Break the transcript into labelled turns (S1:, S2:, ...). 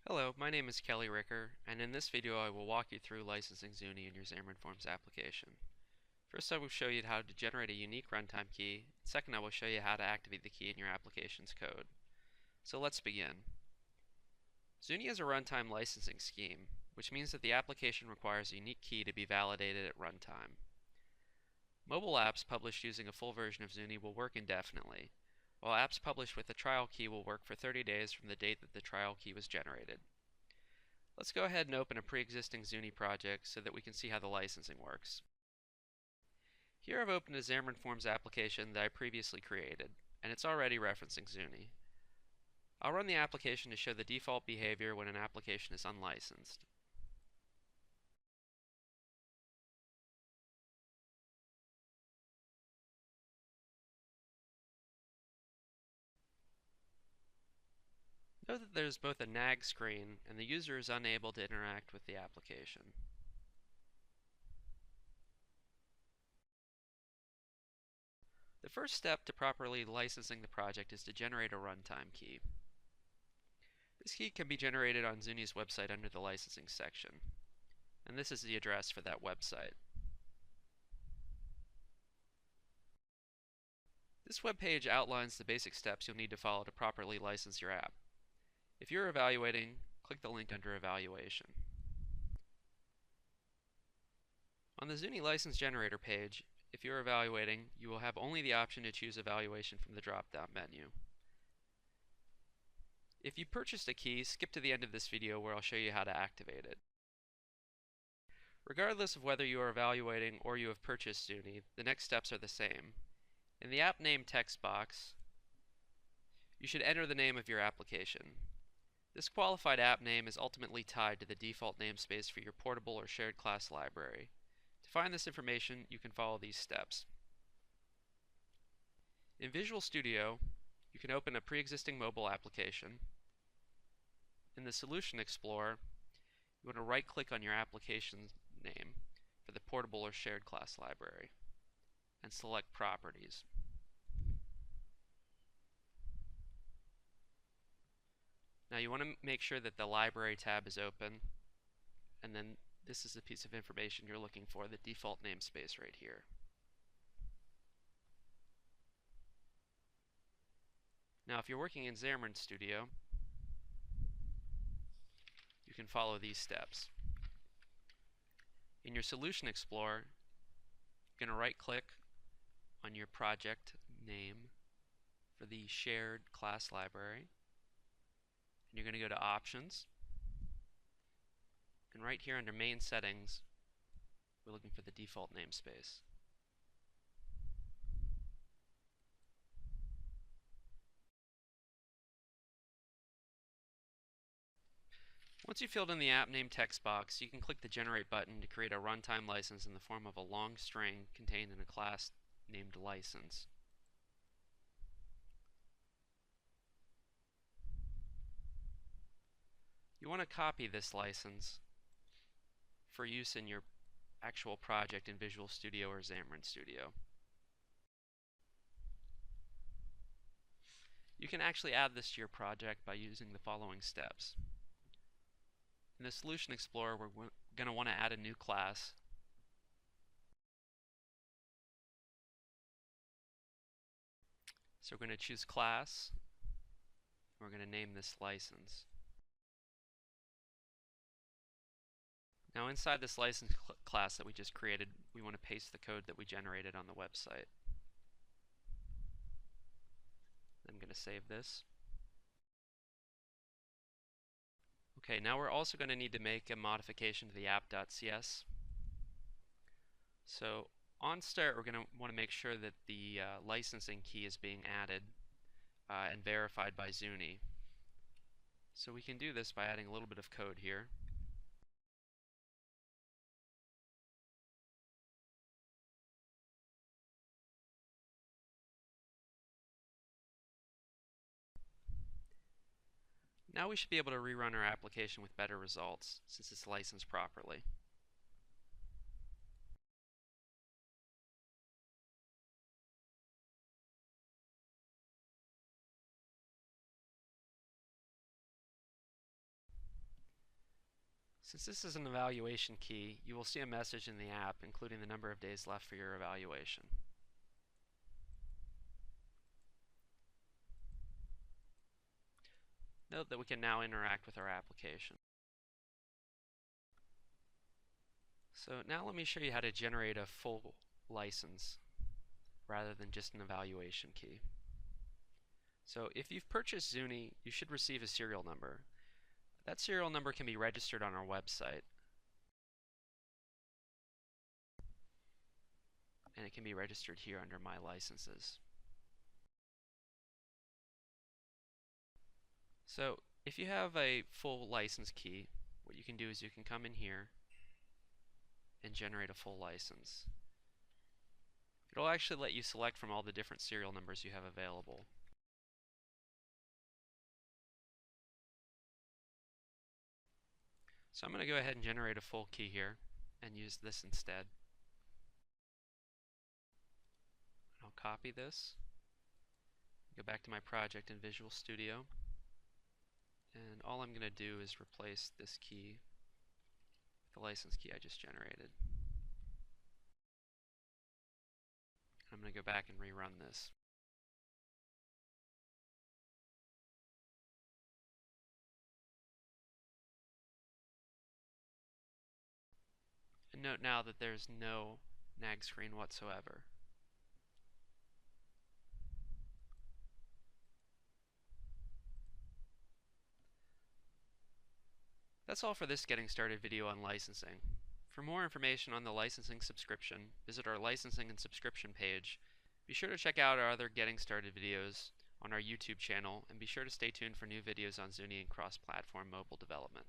S1: Hello, my name is Kelly Ricker, and in this video I will walk you through licensing Xuni in your Xamarin Forms application. First I will show you how to generate a unique runtime key, and second I will show you how to activate the key in your application's code. So let's begin. Xuni is a runtime licensing scheme, which means that the application requires a unique key to be validated at runtime. Mobile apps published using a full version of Xuni will work indefinitely, while apps published with a trial key will work for 30 days from the date that the trial key was generated. Let's go ahead and open a pre-existing Xuni project so that we can see how the licensing works. Here I've opened a Xamarin Forms application that I previously created, and it's already referencing Xuni. I'll run the application to show the default behavior when an application is unlicensed. Note that there's both a nag screen and the user is unable to interact with the application. The first step to properly licensing the project is to generate a runtime key. This key can be generated on Xuni's website under the licensing section, and this is the address for that website. This web page outlines the basic steps you'll need to follow to properly license your app. If you're evaluating, click the link under Evaluation. On the Xuni License Generator page, if you're evaluating, you will have only the option to choose Evaluation from the drop-down menu. If you purchased a key, skip to the end of this video where I'll show you how to activate it. Regardless of whether you are evaluating or you have purchased Xuni, the next steps are the same. In the app name text box, you should enter the name of your application. This qualified app name is ultimately tied to the default namespace for your portable or shared class library. To find this information, you can follow these steps. In Visual Studio, you can open a pre-existing mobile application. In the Solution Explorer, you want to right-click on your application name for the portable or shared class library and select Properties. Now you want to make sure that the Library tab is open, and then this is the piece of information you're looking for, the default namespace right here. Now if you're working in Xamarin Studio, you can follow these steps. In your Solution Explorer, you're going to right-click on your project name for the shared class library, and you're going to go to Options, and right here under Main Settings, we're looking for the default namespace. Once you've filled in the app name text box, you can click the Generate button to create a runtime license in the form of a long string contained in a class named License. You want to copy this license for use in your actual project in Visual Studio or Xamarin Studio. You can actually add this to your project by using the following steps. In the Solution Explorer, we're going to want to add a new class. So we're going to choose Class. We're going to name this License. Now inside this license class that we just created, we want to paste the code that we generated on the website. I'm going to save this. Okay, now we're also going to need to make a modification to the app.cs. So on start, we're going to want to make sure that the licensing key is being added and verified by Xuni. So we can do this by adding a little bit of code here. Now we should be able to rerun our application with better results since it's licensed properly. Since this is an evaluation key, you will see a message in the app including the number of days left for your evaluation. Note that we can now interact with our application. So now let me show you how to generate a full license rather than just an evaluation key. So if you've purchased Xuni, you should receive a serial number. That serial number can be registered on our website, and it can be registered here under My Licenses. So if you have a full license key, what you can do is you can come in here and generate a full license. It'll actually let you select from all the different serial numbers you have available. So I'm going to go ahead and generate a full key here and use this instead. I'll copy this, go back to my project in Visual Studio, and all I'm going to do is replace this key with the license key I just generated. I'm going to go back and rerun this. And note now that there's no nag screen whatsoever. That's all for this Getting Started video on licensing. For more information on the licensing subscription, visit our licensing and subscription page. Be sure to check out our other Getting Started videos on our YouTube channel, and be sure to stay tuned for new videos on Xuni and cross-platform mobile development.